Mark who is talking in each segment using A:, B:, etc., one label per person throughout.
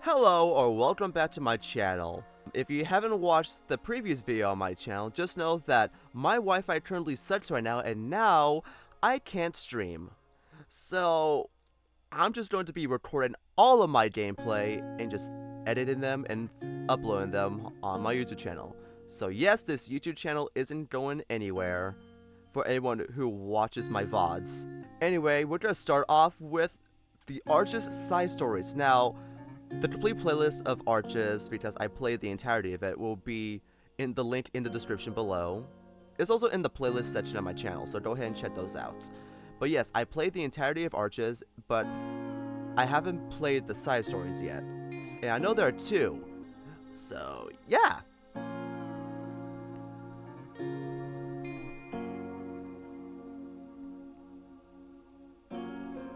A: Hello or welcome back to my channel. If you haven't watched the previous video on my channel, just know that my Wi-Fi currently sucks right now and now I can't stream. So I'm just going to be recording all of my gameplay and just editing them and uploading them on my YouTube channel. So yes, this YouTube channel isn't going anywhere for anyone who watches my VODs. Anyway, we're gonna start off with the Arches side stories. Now, the complete playlist of Arches, because I played the entirety of it, will be in the link in the description below. It's also in the playlist section of my channel, so go ahead and check those out. But yes, I played the entirety of Arches, but I haven't played the side stories yet. And I know there are two. So, yeah.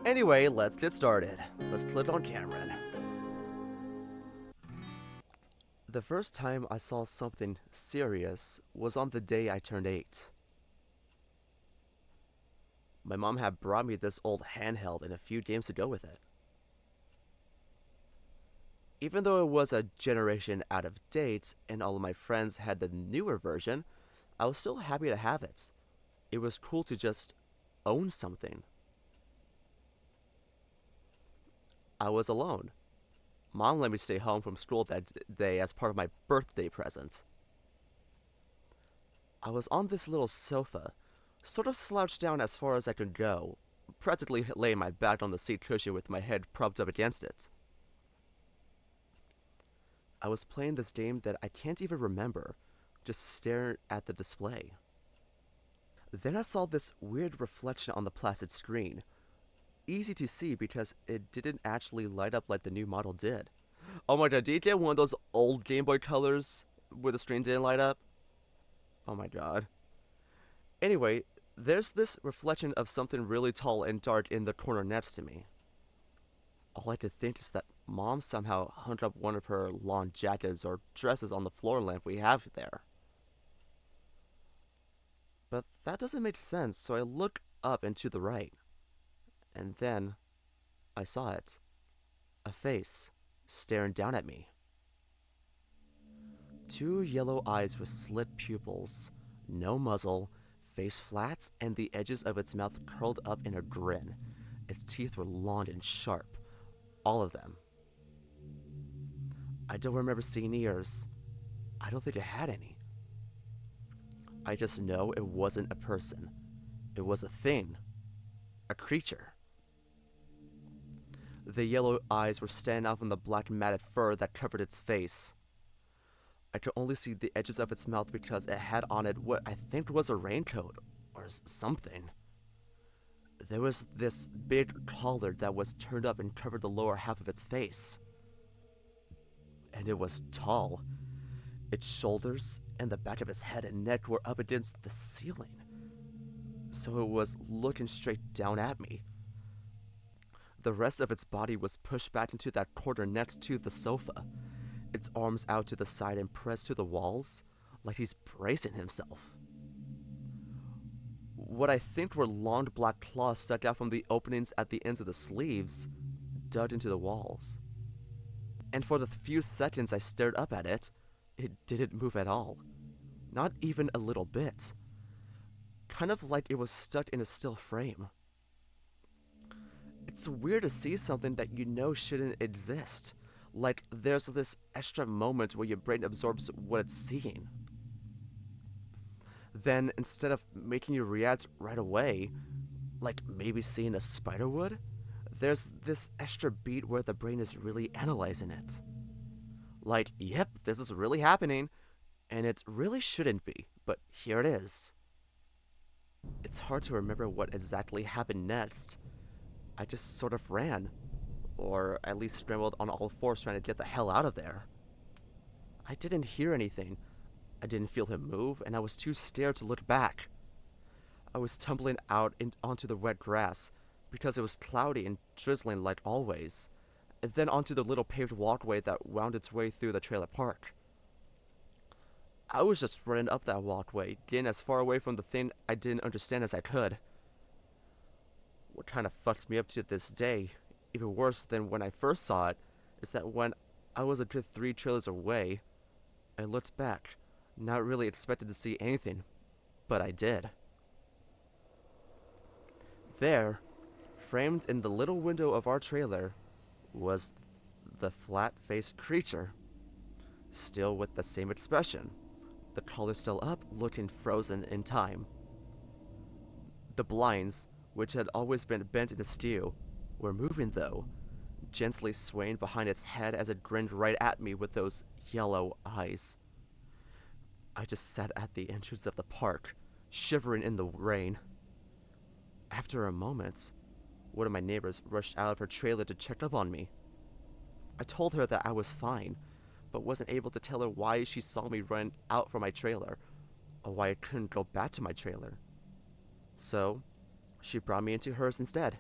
A: Anyway, let's get started. Let's click on Cameron. The first time I saw something serious was on the day I turned 8. My mom had brought me this old handheld and a few games to go with it. Even though it was a generation out of date and all of my friends had the newer version, I was still happy to have it. It was cool to just own something. I was alone. Mom let me stay home from school that day as part of my birthday present. I was on this little sofa, sort of slouched down as far as I could go, practically laying my back on the seat cushion with my head propped up against it. I was playing this game that I can't even remember, just staring at the display. Then I saw this weird reflection on the plastic screen. Easy to see because it didn't actually light up like the new model did. Oh my god, did you get one of those old Game Boy Colors where the screen didn't light up? Oh my god. Anyway, there's this reflection of something really tall and dark in the corner next to me. All I could think is that Mom somehow hung up one of her lawn jackets or dresses on the floor lamp we have there. But that doesn't make sense, so I look up and to the right. And then, I saw it. A face, staring down at me. Two yellow eyes with slit pupils, no muzzle, face flat, and the edges of its mouth curled up in a grin. Its teeth were long and sharp, all of them. I don't remember seeing ears. I don't think it had any. I just know it wasn't a person. It was a thing. A creature. The yellow eyes were standing out from the black matted fur that covered its face. I could only see the edges of its mouth because it had on it what I think was a raincoat, or something. There was this big collar that was turned up and covered the lower half of its face. And it was tall. Its shoulders and the back of its head and neck were up against the ceiling. So it was looking straight down at me. The rest of its body was pushed back into that corner next to the sofa, its arms out to the side and pressed to the walls, like he's bracing himself. What I think were long black claws stuck out from the openings at the ends of the sleeves, dug into the walls. And for the few seconds I stared up at it, it didn't move at all. Not even a little bit. Kind of like it was stuck in a still frame. It's weird to see something that you know shouldn't exist. Like, there's this extra moment where your brain absorbs what it's seeing. Then, instead of making you react right away, like maybe seeing a spider would, there's this extra beat where the brain is really analyzing it. Like, yep, this is really happening, and it really shouldn't be, but here it is. It's hard to remember what exactly happened next. I just sort of ran, or at least scrambled on all fours trying to get the hell out of there. I didn't hear anything, I didn't feel him move, and I was too scared to look back. I was tumbling out onto the wet grass, because it was cloudy and drizzling like always, and then onto the little paved walkway that wound its way through the trailer park. I was just running up that walkway, getting as far away from the thing I didn't understand as I could. What kind of fucks me up to this day, even worse than when I first saw it, is that when I was a good 3 trailers away. I looked back, not really expected to see anything, but I did. There, framed in the little window of our trailer, was the flat-faced creature, still with the same expression, the collar still up, looking frozen in time. The blinds, which had always been bent in askew, were moving though, gently swaying behind its head as it grinned right at me with those yellow eyes. I just sat at the entrance of the park, shivering in the rain. After a moment, one of my neighbors rushed out of her trailer to check up on me. I told her that I was fine, but wasn't able to tell her why she saw me run out from my trailer, or why I couldn't go back to my trailer. So, she brought me into hers instead.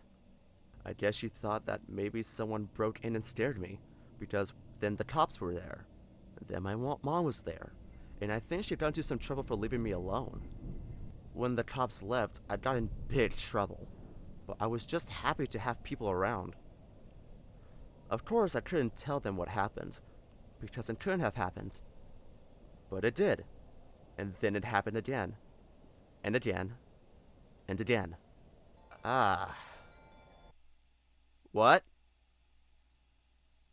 A: I guess she thought that maybe someone broke in and scared me, because then the cops were there. Then my mom was there, and I think she got into some trouble for leaving me alone. When the cops left, I got in big trouble, but I was just happy to have people around. Of course, I couldn't tell them what happened, because it couldn't have happened. But it did, and then it happened again, and again, and again. Ah. What?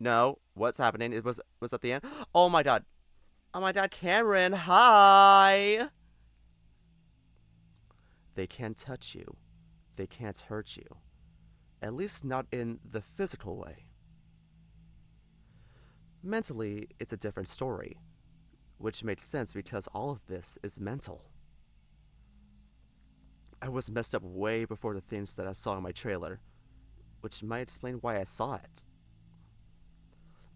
A: No, what's happening? It was at the end? Oh my god. Oh my god, Cameron, hi! They can't touch you. They can't hurt you. At least not in the physical way. Mentally, it's a different story, which makes sense because all of this is mental. I was messed up way before the things that I saw in my trailer, which might explain why I saw it.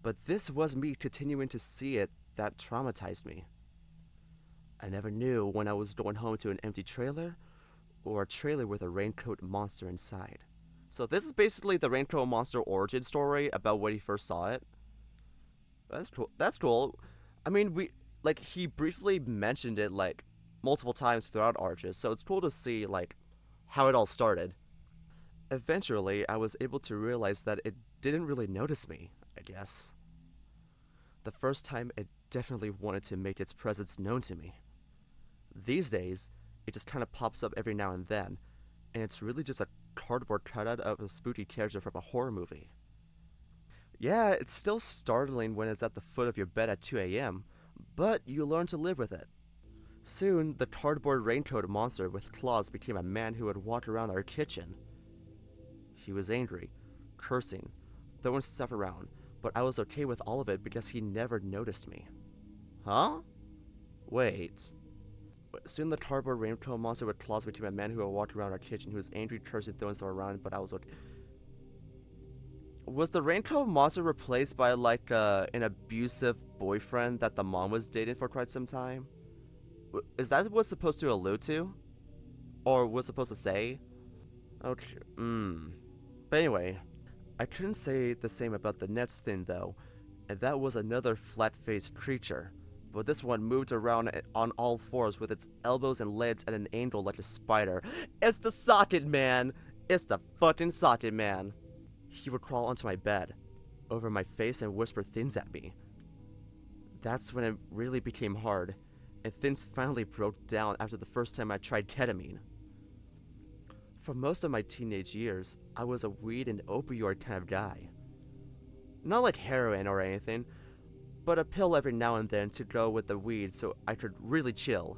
A: But this was me continuing to see it that traumatized me. I never knew when I was going home to an empty trailer or a trailer with a raincoat monster inside. So this is basically the raincoat monster origin story about when he first saw it. That's cool. That's cool. I mean, he briefly mentioned it multiple times throughout Arches, so it's cool to see how it all started. Eventually, I was able to realize that it didn't really notice me, I guess. The first time, it definitely wanted to make its presence known to me. These days, it just kind of pops up every now and then, and it's really just a cardboard cutout of a spooky character from a horror movie. Yeah, it's still startling when it's at the foot of your bed at 2 a.m., but you learn to live with it. Soon, the cardboard raincoat monster with claws became a man who would walk around our kitchen. He was angry, cursing, throwing stuff around, but I was okay with all of it because he never noticed me. Huh? Wait. Soon the cardboard raincoat monster with claws became a man who would walk around our kitchen who was angry, cursing, throwing stuff around, but I was okay. Was the raincoat monster replaced by an abusive boyfriend that the mom was dating for quite some time? Is that what's supposed to allude to? Or was supposed to say? Okay, But anyway, I couldn't say the same about the next thing though, and that was another flat-faced creature. But this one moved around on all fours with its elbows and legs at an angle like a spider. It's the socket man! It's the fucking socket man! He would crawl onto my bed, over my face and whisper things at me. That's when it really became hard, and things finally broke down after the first time I tried ketamine. For most of my teenage years, I was a weed and opioid kind of guy. Not like heroin or anything, but a pill every now and then to go with the weed so I could really chill.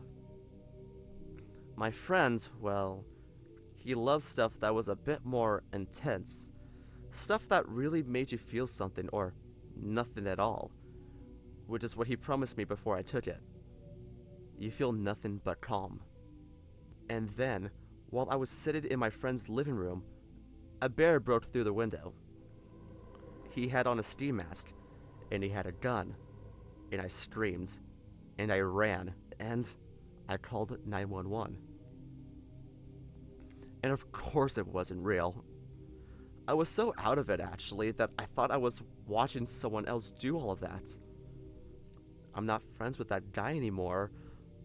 A: My friend, well, he loved stuff that was a bit more intense. Stuff that really made you feel something or nothing at all, which is what he promised me before I took it. You feel nothing but calm. And then, while I was sitting in my friend's living room, a bear broke through the window. He had on a ski mask, and he had a gun, and I screamed, and I ran, and I called 911. And of course it wasn't real. I was so out of it, actually, that I thought I was watching someone else do all of that. I'm not friends with that guy anymore,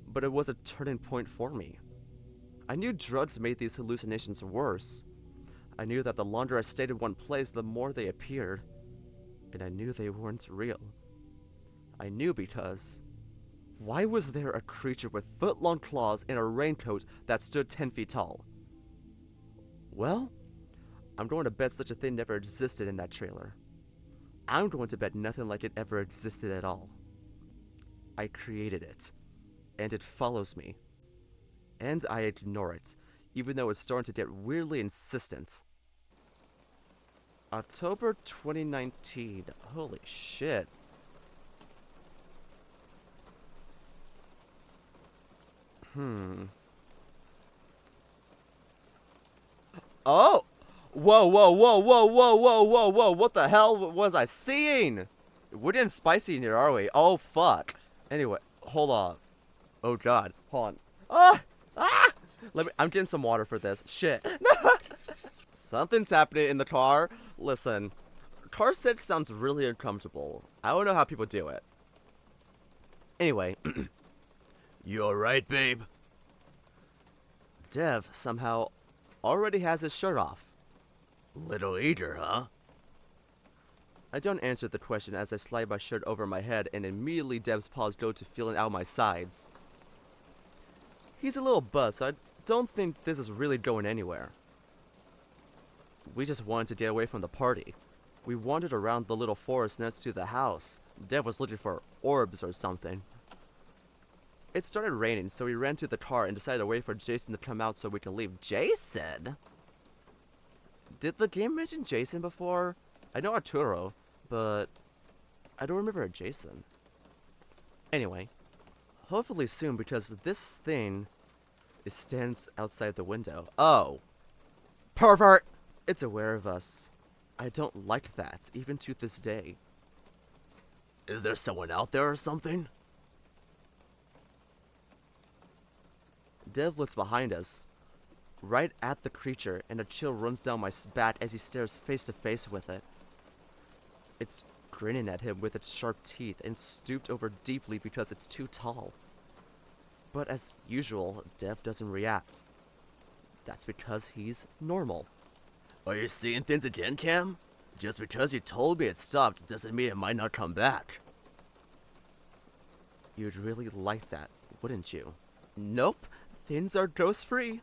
A: but it was a turning point for me. I knew drugs made these hallucinations worse. I knew that the longer I stayed in one place, the more they appeared. And I knew they weren't real. I knew because why was there a creature with foot-long claws in a raincoat that stood 10 feet tall? Well, I'm going to bet such a thing never existed in that trailer. I'm going to bet nothing like it ever existed at all. I created it, and it follows me. And I ignore it, even though it's starting to get weirdly insistent. October 2019. Holy shit. Oh! Whoa, whoa, whoa, whoa, whoa, whoa, whoa, whoa, what the hell was I seeing? We're getting spicy in here, are we? Oh, fuck. Anyway, hold on. Oh, God. Hold on. Ah! Ah! I'm getting some water for this. Shit. Something's happening in the car. Listen, car sit sounds really uncomfortable. I don't know how people do it. Anyway. You alright, babe? Dev somehow already has his shirt off. Little eater, huh? I don't answer the question as I slide my shirt over my head and immediately Dev's paws go to feeling out my sides. He's a little buzzed, so I don't think this is really going anywhere. We just wanted to get away from the party. We wandered around the little forest next to the house. Dev was looking for orbs or something. It started raining, so we ran to the car and decided to wait for Jason to come out so we could leave. Jason? Did the game mention Jason before? I know Arturo, but I don't remember a Jason. Anyway, hopefully soon because this thing stands outside the window. Oh. Pervert! It's aware of us. I don't like that, even to this day. Is there someone out there or something? Dev looks behind us, right at the creature, and a chill runs down my back as he stares face to face with it. It's grinning at him with its sharp teeth and stooped over deeply because it's too tall. But as usual, Dev doesn't react. That's because he's normal. Are you seeing things again, Cam? Just because you told me it stopped doesn't mean it might not come back. You'd really like that, wouldn't you? Nope, things are ghost-free.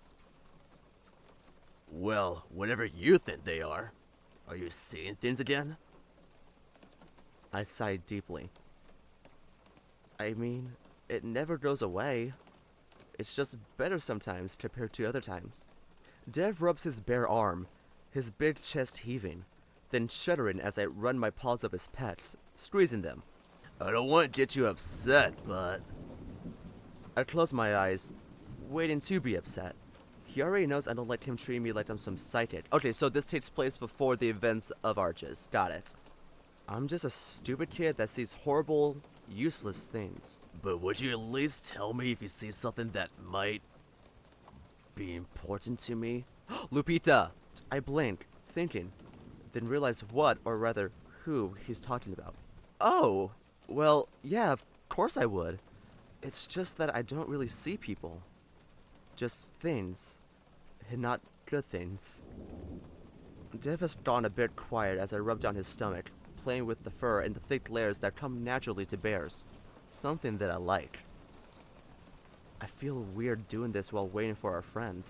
A: Well, whatever you think they are you seeing things again? I sighed deeply. I mean, it never goes away. It's just better sometimes compared to other times. Dev rubs his bare arm, his big chest heaving, then shuddering as I run my paws up his pecs, squeezing them. I don't want to get you upset, but... I close my eyes, waiting to be upset. He already knows I don't like him treating me like I'm some psychic. Okay, so this takes place before the events of Arches. Got it. I'm just a stupid kid that sees horrible, useless things. But would you at least tell me if you see something that might be important to me? Lupita! I blink, thinking, then realize what, or rather, who he's talking about. Oh! Well, yeah, of course I would. It's just that I don't really see people. Just things. And not good things. Dev has gone a bit quiet as I rub down his stomach, playing with the fur and the thick layers that come naturally to bears. Something that I like. I feel weird doing this while waiting for our friend.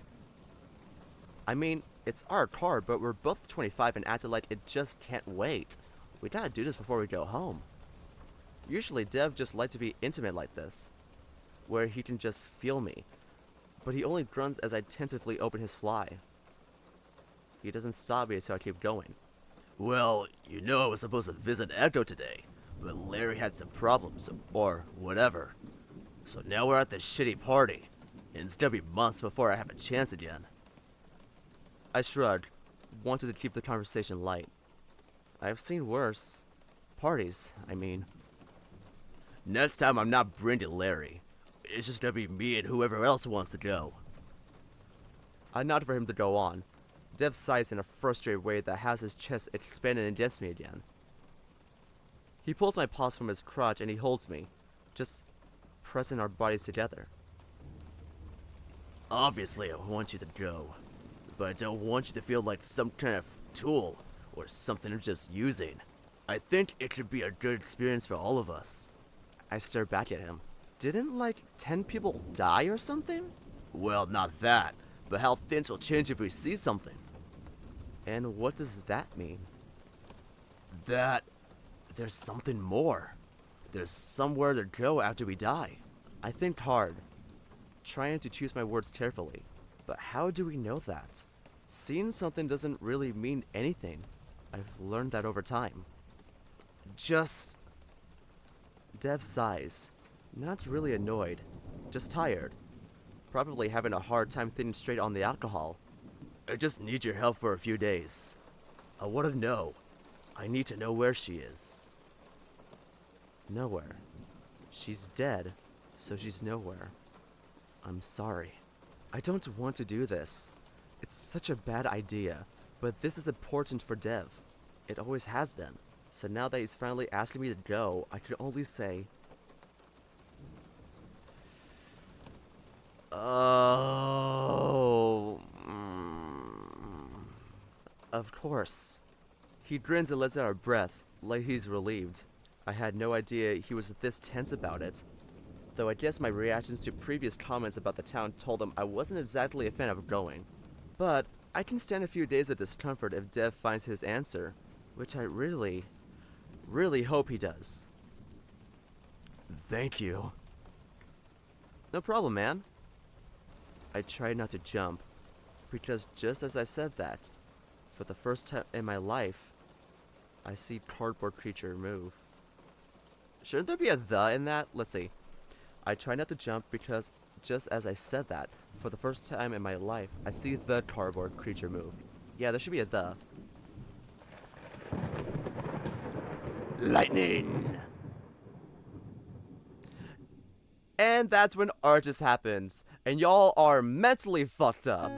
A: I mean, it's our car, but we're both 25 and acting like it just can't wait. We gotta do this before we go home. Usually Dev just likes to be intimate like this, where he can just feel me. But he only grunts as I tentatively open his fly. He doesn't stop me, so I keep going. Well, you know I was supposed to visit Echo today, but Larry had some problems, or whatever. So now we're at this shitty party, and it's gonna be months before I have a chance again. I shrugged, wanted to keep the conversation light. I've seen worse. Parties, I mean. Next time I'm not bringing Larry. It's just gonna be me and whoever else wants to go. I nod for him to go on. Dev sighs in a frustrated way that has his chest expanded against me again. He pulls my paws from his crotch and he holds me, just pressing our bodies together. Obviously I want you to go, but I don't want you to feel like some kind of tool or something I'm just using. I think it could be a good experience for all of us. I stare back at him. Didn't like 10 people die or something? Well, not that, but how things will change if we see something. And what does that mean? That there's something more. There's somewhere to go after we die. I think hard, trying to choose my words carefully. But how do we know that? Seeing something doesn't really mean anything. I've learned that over time. Just... Dev sighs. Not really annoyed, just tired. Probably having a hard time thinking straight on the alcohol. I just need your help for a few days. I want to know. I need to know where she is. Nowhere. She's dead, so she's nowhere. I'm sorry. I don't want to do this. It's such a bad idea, but this is important for Dev. It always has been. So now that he's finally asking me to go, I could only say... Oh... Of course. He grins and lets out a breath, like he's relieved. I had no idea he was this tense about it. Though I guess my reactions to previous comments about the town told him I wasn't exactly a fan of going. But I can stand a few days of discomfort if Dev finds his answer, which I really hope he does. Thank you. No problem, man. I tried not to jump, because just as I said that, for the first time in my life, I see cardboard creature move. Shouldn't there be a "the" in that? Let's see. I try not to jump because just as I said that, for the first time in my life, I see the cardboard creature move. Yeah, there should be a "the." Lightning! And that's when Argus happens, and y'all are mentally fucked up.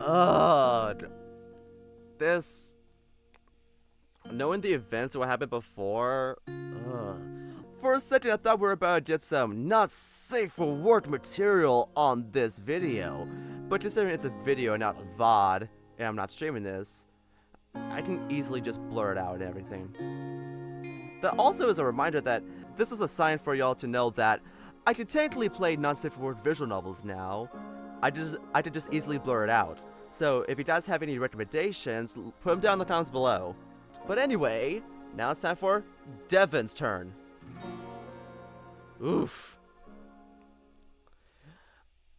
A: Ugh. This... Knowing the events of what happened before... Ugh. For a second I thought we were about to get some not safe for work material on this video. But considering it's a video and not a VOD, and I'm not streaming this, I can easily just blur it out and everything. That also is a reminder that this is a sign for y'all to know that I can technically play non-safe for work visual novels now. I could just easily blur it out. So if you guys have any recommendations, put them down in the comments below. But anyway, now it's time for Devin's turn. Oof.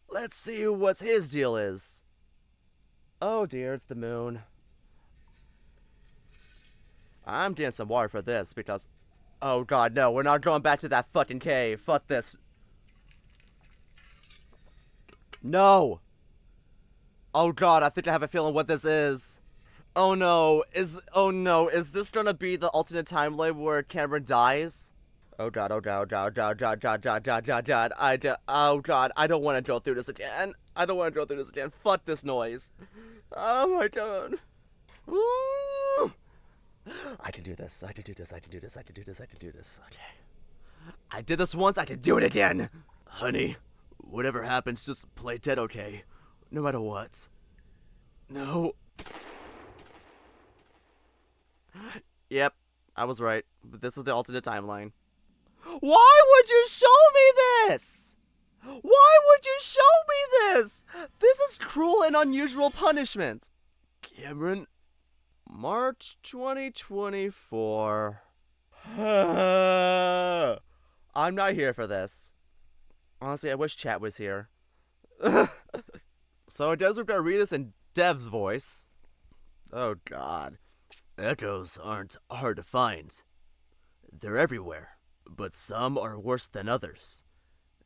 A: Let's see what his deal is. Oh dear, it's the moon. I'm getting some water for this because... Oh god, no, we're not going back to that fucking cave. Fuck this. No! Oh god, I think I have a feeling what this is. Oh no, is this gonna be the alternate timeline where Cameron dies? Oh god, oh god, oh god, oh god, oh god, oh god, oh god, oh god, I don't want to go through this again. I don't want to go through this again. Fuck this noise. Oh my god. Ooh. I can do this, I can do this, I can do this, I can do this, I can do this. Okay. I did this once, I can do it again. Honey, whatever happens, just play dead, okay? No matter what. No. Yep, I was right. This is the alternate timeline. Why would you show me this? Why would you show me this? This is cruel and unusual punishment. Cameron, March 2024. I'm not here for this. Honestly, I wish chat was here. So I guess we're gonna read this in Dev's voice. Oh god. Echoes aren't hard to find. They're everywhere, but some are worse than others.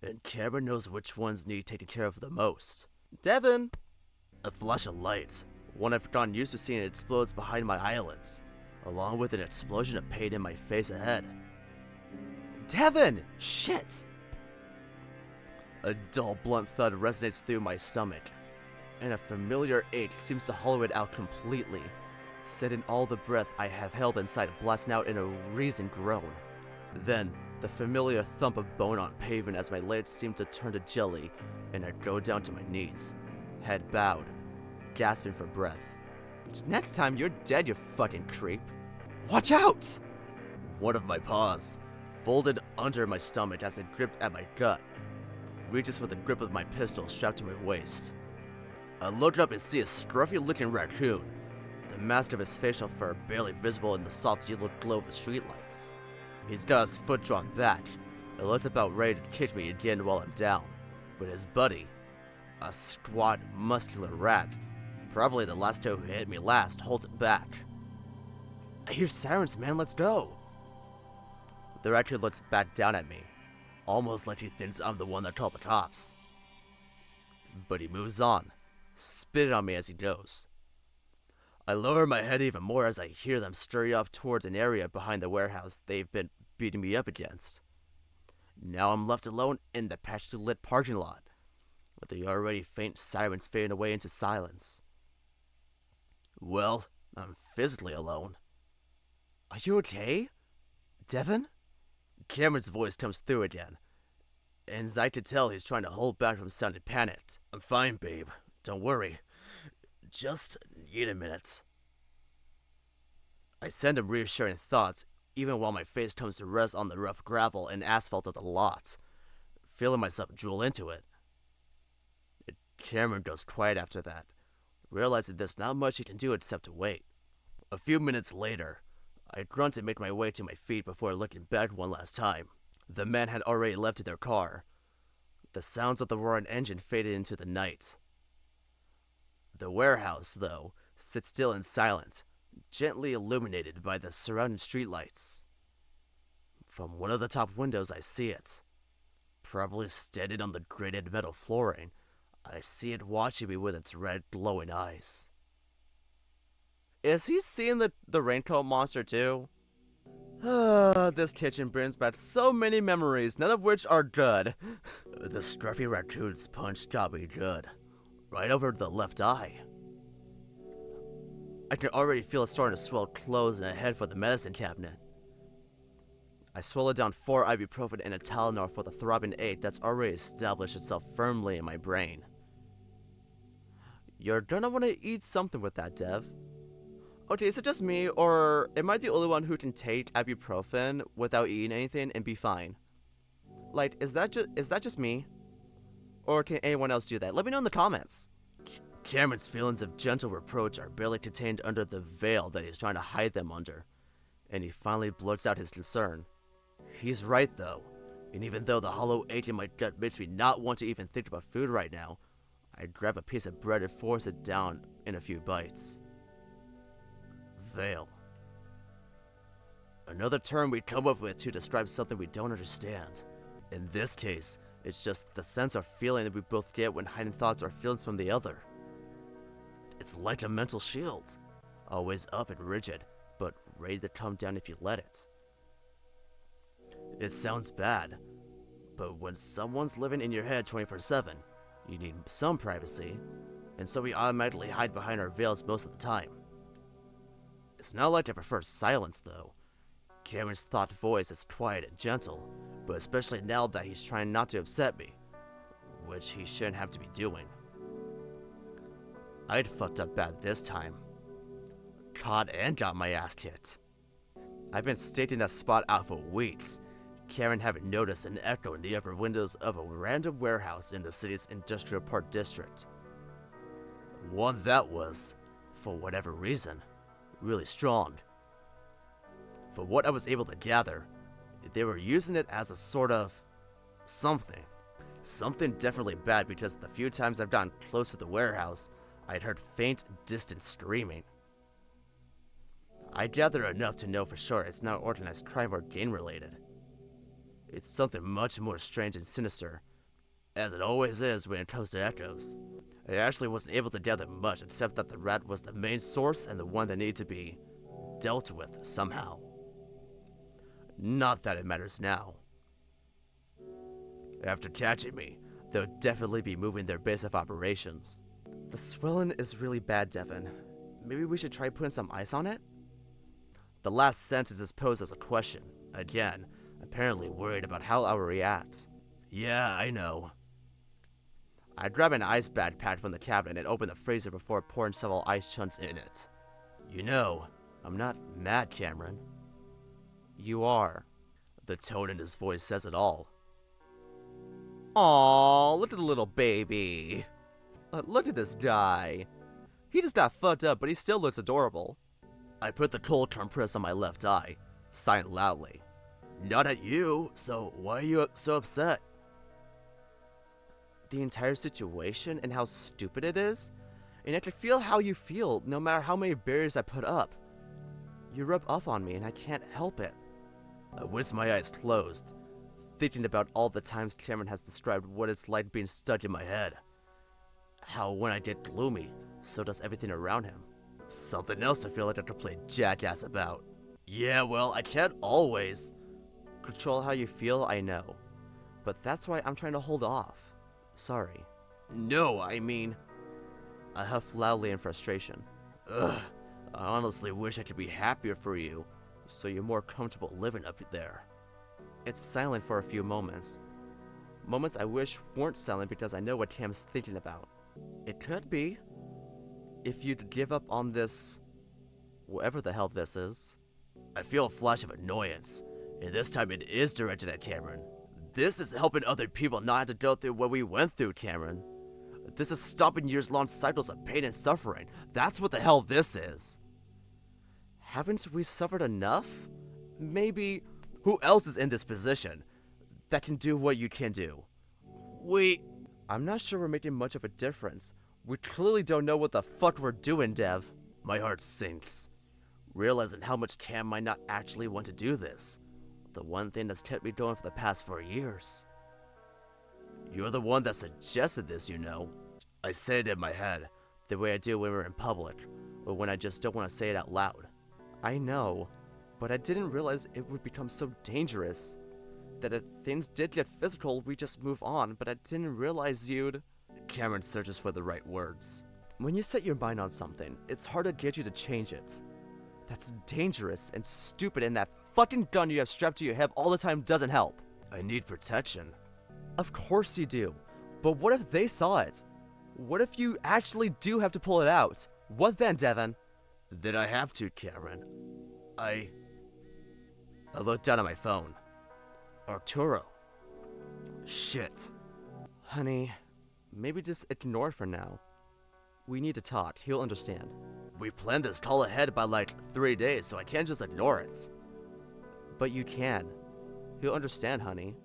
A: And Cameron knows which ones need taken care of the most. Devin! A flash of light, one I've gotten used to seeing, explodes behind my eyelids, along with an explosion of pain in my face ahead. Devin! Shit! A dull, blunt thud resonates through my stomach, and a familiar ache seems to hollow it out completely, setting all the breath I have held inside blasting out in a reasoned groan. Then, the familiar thump of bone on pavement as my legs seem to turn to jelly, and I go down to my knees, head bowed, gasping for breath. Next time you're dead, you fucking creep. Watch out! One of my paws folded under my stomach as it gripped at my gut, reaches for the grip of my pistol strapped to my waist. I look up and see a scruffy-looking raccoon, the mask of his facial fur barely visible in the soft yellow glow of the streetlights. He's got his foot drawn back, and looks about ready to kick me again while I'm down, but his buddy, a squat, muscular rat, probably the last two who hit me last, holds it back. I hear sirens, man, let's go! The raccoon looks back down at me, almost like he thinks I'm the one that called the cops. But he moves on, spitting on me as he goes. I lower my head even more as I hear them scurry off towards an area behind the warehouse they've been beating me up against. Now I'm left alone in the patchily lit parking lot, with the already faint sirens fading away into silence. Well, I'm physically alone. Are you okay, Devin? Cameron's voice comes through again, and as I could tell, he's trying to hold back from sounding panicked. I'm fine, babe. Don't worry. Just need a minute. I send him reassuring thoughts, even while my face comes to rest on the rough gravel and asphalt of the lot, feeling myself drool into it. Cameron goes quiet after that, realizing there's not much he can do except to wait. A few minutes later, I grunt and make my way to my feet before looking back one last time. The men had already left to their car. The sounds of the roaring engine faded into the night. The warehouse, though, sits still and silent, gently illuminated by the surrounding streetlights. From one of the top windows I see it. Probably standing on the grated metal flooring, I see it watching me with its red glowing eyes. Is he seeing the raincoat monster too? This kitchen brings back so many memories, none of which are good. The scruffy raccoon's punch got me good. Right over the left eye. I can already feel it starting to swell closed and I head for the medicine cabinet. I swallow down 4 ibuprofen and a Tylenol for the throbbing ache that's already established itself firmly in my brain. You're gonna want to eat something with that, Dev. Okay, is it just me, or am I the only one who can take ibuprofen without eating anything and be fine? Like, is that just me? Or can anyone else do that? Let me know in the comments. Cameron's feelings of gentle reproach are barely contained under the veil that he's trying to hide them under, and he finally blurts out his concern. He's right, though, and even though the hollow ache in my gut makes me not want to even think about food right now, I grab a piece of bread and force it down in a few bites. Veil. Another term we come up with to describe something we don't understand. In this case, it's just the sense or feeling that we both get when hiding thoughts or feelings from the other. It's like a mental shield, always up and rigid, but ready to come down if you let it. It sounds bad, but when someone's living in your head 24/7, you need some privacy, and so we automatically hide behind our veils most of the time. It's not like I prefer silence, though. Cameron's thought voice is quiet and gentle, but especially now that he's trying not to upset me, which he shouldn't have to be doing. I'd fucked up bad this time. Caught and got my ass kicked. I've been staking that spot out for weeks, Cameron having noticed an echo in the upper windows of a random warehouse in the city's industrial park district. One that was, for whatever reason, really strong. From what I was able to gather, they were using it as a sort of something. Something definitely bad, because the few times I've gotten close to the warehouse, I'd heard faint, distant screaming. I gather enough to know for sure it's not organized crime or gang related. It's something much more strange and sinister, as it always is when it comes to echoes. I actually wasn't able to gather much except that the rat was the main source and the one that needed to be dealt with somehow. Not that it matters now. After catching me, they'll definitely be moving their base of operations. The swelling is really bad, Devin. Maybe we should try putting some ice on it? The last sentence is posed as a question, again, apparently worried about how I'll react. Yeah, I know. I grab an ice backpack from the cabinet and open the freezer before pouring several ice chunks in it. You know, I'm not mad, Cameron. You are. The tone in his voice says it all. Aww, look at the little baby. Look at this guy. He just got fucked up, but he still looks adorable. I put the cold compress on my left eye, sighing loudly. Not at you, so why are you so upset? The entire situation and how stupid it is, and I can feel how you feel no matter how many barriers I put up. You rub off on me and I can't help it. I whisk my eyes closed, thinking about all the times Cameron has described what it's like being stuck in my head. How when I get gloomy, so does everything around him. Something else I feel like I could play jackass about. Yeah, well, I can't always control how you feel, I know. But that's why I'm trying to hold off. Sorry. No, I mean... I huff loudly in frustration. Ugh, I honestly wish I could be happier for you, so you're more comfortable living up there. It's silent for a few moments. Moments I wish weren't silent because I know what Cam's thinking about. It could be. If you'd give up on this... whatever the hell this is. I feel a flash of annoyance, and this time it is directed at Cameron. This is helping other people not have to go through what we went through, Cameron. This is stopping years-long cycles of pain and suffering. That's what the hell this is. Haven't we suffered enough? Maybe... Who else is in this position that can do what you can do? I'm not sure we're making much of a difference. We clearly don't know what the fuck we're doing, Dev. My heart sinks, realizing how much Cam might not actually want to do this. The one thing that's kept me going for the past 4 years. You're the one that suggested this, you know. I say it in my head, the way I do when we're in public, or when I just don't want to say it out loud. I know, but I didn't realize it would become so dangerous. That if things did get physical, we just move on, but I didn't realize you'd... Cameron searches for the right words. When you set your mind on something, it's hard to get you to change it. That's dangerous and stupid, and that fucking gun you have strapped to your hip all the time doesn't help. I need protection. Of course you do, but what if they saw it? What if you actually do have to pull it out? What then, Devin? Then I have to, Cameron. I looked down at my phone. Arturo. Shit. Honey, maybe just ignore it for now. We need to talk, he'll understand. We planned this call ahead by like 3 days, so I can't just ignore it. But you can. He'll understand, honey.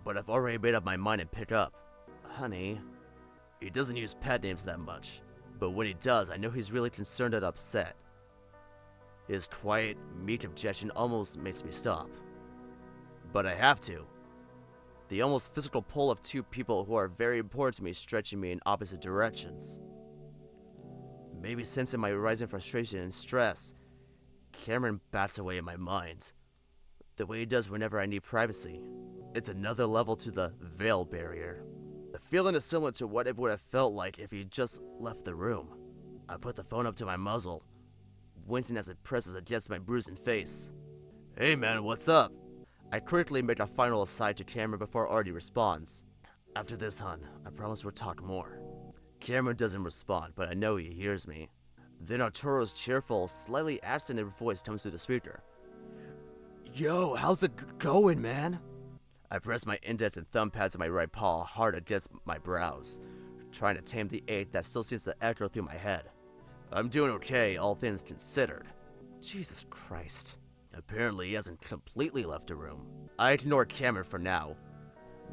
A: But I've already made up my mind and pick up. Honey. He doesn't use pet names that much, but when he does, I know he's really concerned and upset. His quiet, meek objection almost makes me stop. But I have to. The almost physical pull of two people who are very important to me stretching me in opposite directions. Maybe sensing my rising frustration and stress, Cameron bats away in my mind. The way he does whenever I need privacy. It's another level to the veil barrier. The feeling is similar to what it would have felt like if he just left the room. I put the phone up to my muzzle, wincing as it presses against my bruising face. Hey man, what's up? I quickly make a final aside to Cameron before Artie responds. After this, hon, I promise we'll talk more. Cameron doesn't respond, but I know he hears me. Then Arturo's cheerful, slightly accented voice comes through the speaker. Yo, how's it going, man? I press my index and thumb pads of my right paw hard against my brows, trying to tame the ache that still seems to echo through my head. I'm doing okay, all things considered. Jesus Christ. Apparently he hasn't completely left the room. I ignore Cameron for now.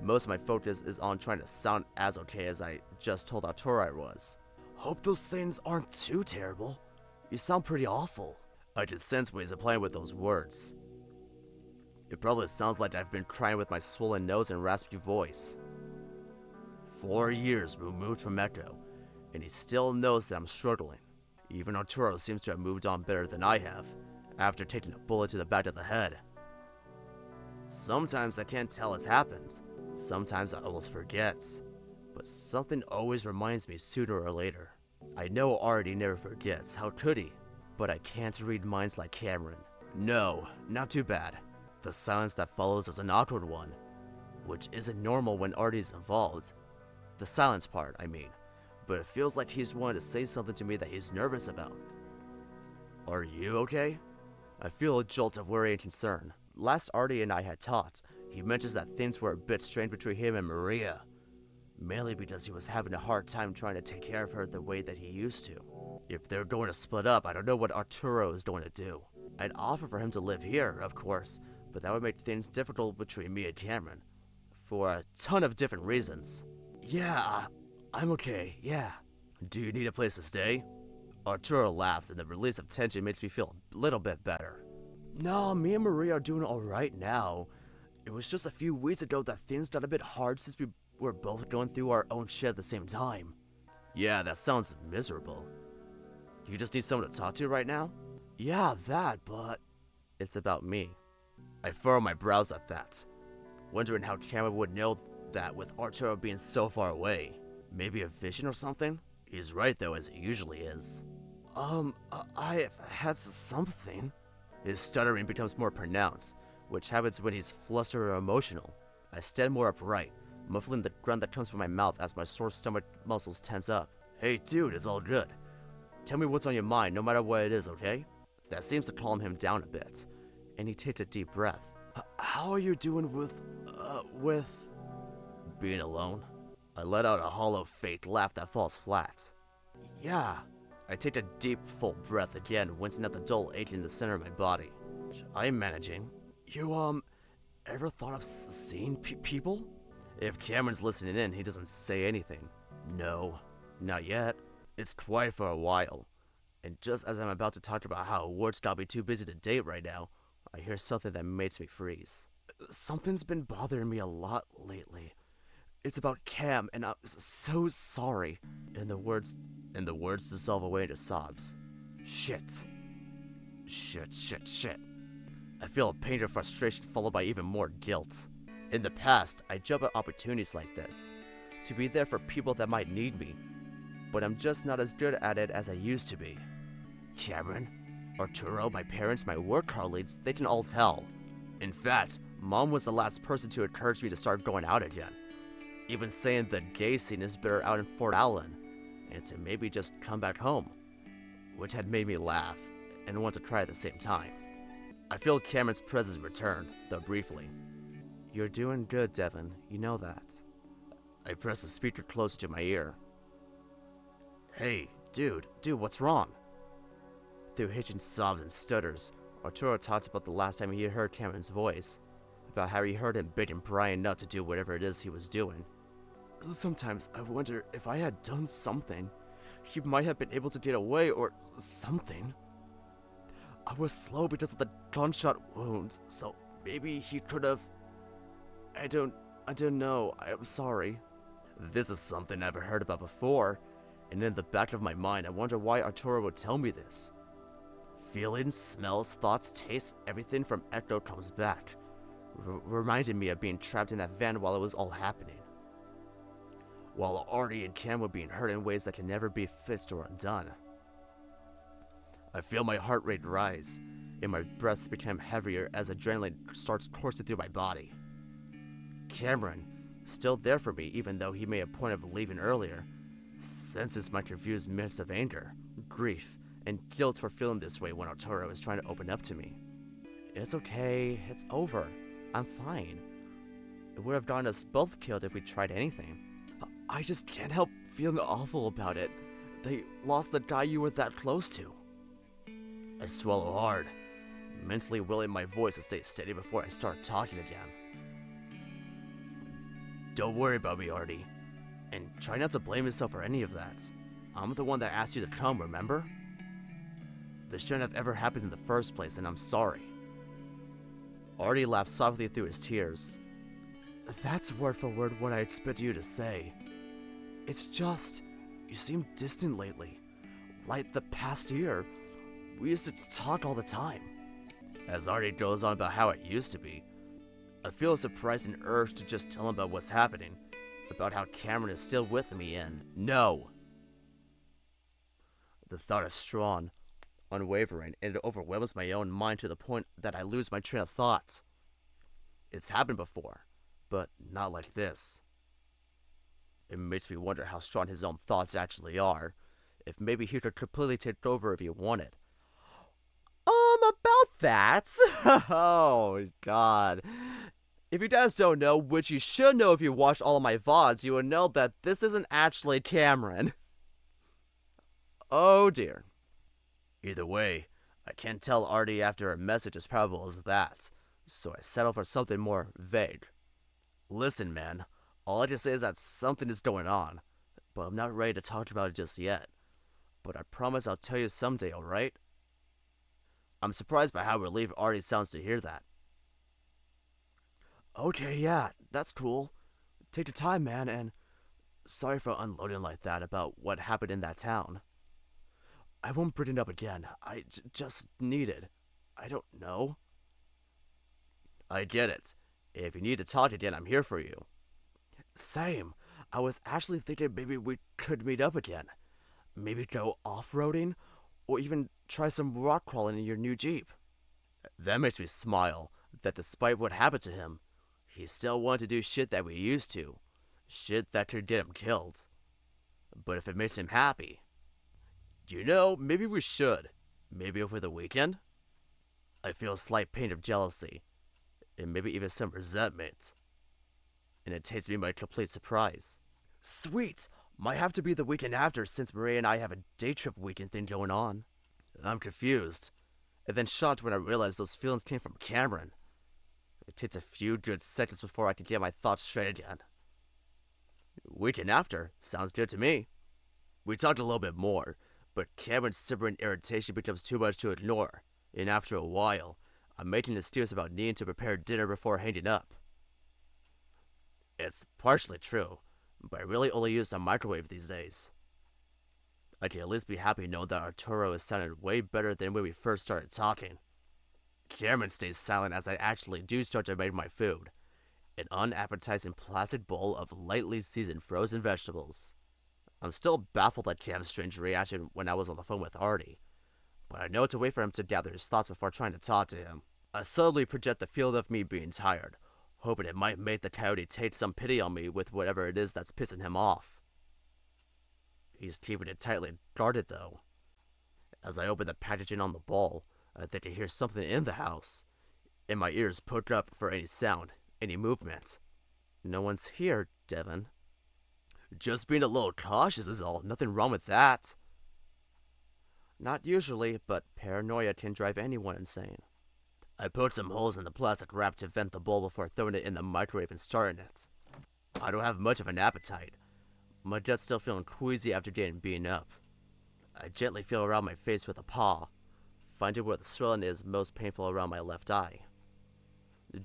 A: Most of my focus is on trying to sound as okay as I just told Arturo I was. Hope those things aren't too terrible. You sound pretty awful. I can sense when he's applying with those words. It probably sounds like I've been crying with my swollen nose and raspy voice. 4 years removed from Echo, and he still knows that I'm struggling. Even Arturo seems to have moved on better than I have, after taking a bullet to the back of the head. Sometimes I can't tell it's happened. Sometimes I almost forget. But something always reminds me sooner or later. I know Artie never forgets, how could he? But I can't read minds like Cameron. No, not too bad. The silence that follows is an awkward one, which isn't normal when Artie's involved. The silence part, I mean. But it feels like he's wanting to say something to me that he's nervous about. Are you okay? I feel a jolt of worry and concern. last Artie and I had talked, he mentions that things were a bit strange between him and Maria. Mainly because he was having a hard time trying to take care of her the way that he used to. If they're going to split up, I don't know what Arturo is going to do. I'd offer for him to live here, of course, but that would make things difficult between me and Cameron. For a ton of different reasons. Yeah, I'm okay, yeah. Do you need a place to stay? Arturo laughs, and the release of tension makes me feel a little bit better. No, me and Maria are doing alright now. It was just a few weeks ago that things got a bit hard since we were both going through our own shit at the same time. Yeah, that sounds miserable. You just need someone to talk to right now? Yeah, that, but... It's about me. I furrow my brows at that, wondering how Cameron would know that with Arturo being so far away. Maybe a vision or something? He's right though, as he usually is. I had something. His stuttering becomes more pronounced, which happens when he's flustered or emotional. I stand more upright, muffling the grunt that comes from my mouth as my sore stomach muscles tense up. Hey dude, it's all good. Tell me what's on your mind, no matter what it is, okay? That seems to calm him down a bit, and he takes a deep breath. How are you doing with being alone? I let out a hollow, fake laugh that falls flat. Yeah. I take a deep, full breath again, wincing at the dull ache in the center of my body. I'm managing. You, ever thought of seeing people? If Cameron's listening in, he doesn't say anything. No, not yet. It's quiet for a while. And just as I'm about to talk about how work's got me too busy to date right now, I hear something that makes me freeze. Something's been bothering me a lot lately. It's about Cam, and I'm so sorry. And the words dissolve away into sobs. Shit. I feel a pain of frustration followed by even more guilt. In the past, I jump at opportunities like this, to be there for people that might need me, but I'm just not as good at it as I used to be. Cameron, Arturo, my parents, my work colleagues, they can all tell. In fact, Mom was the last person to encourage me to start going out again. Even saying the gay scene is better out in Fort Allen, and to maybe just come back home, which had made me laugh and want to cry at the same time. I feel Cameron's presence return, though briefly. You're doing good, Devin, you know that. I press the speaker close to my ear. Hey, dude, what's wrong? Through hitching sobs and stutters, Arturo talks about the last time he heard Cameron's voice, about how he heard him begging Brian not to do whatever it is he was doing. Sometimes I wonder if I had done something, he might have been able to get away or something. I was slow because of the gunshot wounds, so maybe he could have... I don't know, I'm sorry. This is something I've heard about before, and in the back of my mind I wonder why Arturo would tell me this. Feelings, smells, thoughts, tastes, everything from Echo comes back, reminding me of being trapped in that van while it was all happening. While Artie and Cam were being hurt in ways that can never be fixed or undone. I feel my heart rate rise, and my breaths become heavier as adrenaline starts coursing through my body. Cameron, still there for me even though he made a point of leaving earlier, senses my confused mix of anger, grief, and guilt for feeling this way when Arturo is trying to open up to me. It's okay, it's over, I'm fine. It would have gotten us both killed if we tried anything. I just can't help feeling awful about it. They lost the guy you were that close to. I swallow hard, mentally willing my voice to stay steady before I start talking again. Don't worry about me, Artie. And try not to blame yourself for any of that. I'm the one that asked you to come, remember? This shouldn't have ever happened in the first place, and I'm sorry. Artie laughed softly through his tears. That's word for word what I expect you to say. It's just, you seem distant lately. Like the past year, we used to talk all the time. As Artie goes on about how it used to be, I feel a surprising urge to just tell him about what's happening, about how Cameron is still with me, and no! The thought is strong, unwavering, and it overwhelms my own mind to the point that I lose my train of thought. It's happened before, but not like this. It makes me wonder how strong his own thoughts actually are, if maybe he could completely take over if he wanted. about that. Oh, God. If you guys don't know, which you should know if you watched all of my VODs, you would know that this isn't actually Cameron. Oh, dear. Either way, I can't tell Artie after a message as powerful as that, so I settled for something more vague. Listen, man, all I can say is that something is going on, but I'm not ready to talk about it just yet. But I promise I'll tell you someday, alright? I'm surprised by how relieved Artie sounds to hear that. Okay, yeah, that's cool. Take your time, man, and sorry for unloading like that about what happened in that town. I won't bring it up again. I just needed. I don't know. I get it. If you need to talk again, I'm here for you. Same. I was actually thinking maybe we could meet up again. Maybe go off-roading, or even try some rock crawling in your new Jeep. That makes me smile, that despite what happened to him, he still wanted to do shit that we used to. Shit that could get him killed. But if it makes him happy, you know, maybe we should. Maybe over the weekend? I feel a slight pain of jealousy, and maybe even some resentment. And it takes me by complete surprise. Sweet! Might have to be the weekend after since Maria and I have a day trip weekend thing going on. I'm confused, and then shocked when I realized those feelings came from Cameron. It takes a few good seconds before I can get my thoughts straight again. Weekend after? Sounds good to me. We talked a little bit more, but Cameron's simmering irritation becomes too much to ignore, and after a while, I'm making an excuse about needing to prepare dinner before hanging up. It's partially true, but I really only use the microwave these days. I can at least be happy knowing that Arturo is sounding way better than when we first started talking. Cameron stays silent as I actually do start to make my food, an unappetizing plastic bowl of lightly seasoned frozen vegetables. I'm still baffled at Cam's strange reaction when I was on the phone with Artie, but I know to wait for him to gather his thoughts before trying to talk to him. I subtly project the feeling of me being tired, hoping it might make the coyote take some pity on me with whatever it is that's pissing him off. He's keeping it tightly guarded though. As I open the packaging on the bowl, I think I hear something in the house, and my ears perk up for any sound, any movement. No one's here, Devin. Just being a little cautious is all, nothing wrong with that. Not usually, but paranoia can drive anyone insane. I poked some holes in the plastic wrap to vent the bowl before throwing it in the microwave and starting it. I don't have much of an appetite. My gut's still feeling queasy after getting beaten up. I gently feel around my face with a paw, finding where the swelling is most painful around my left eye.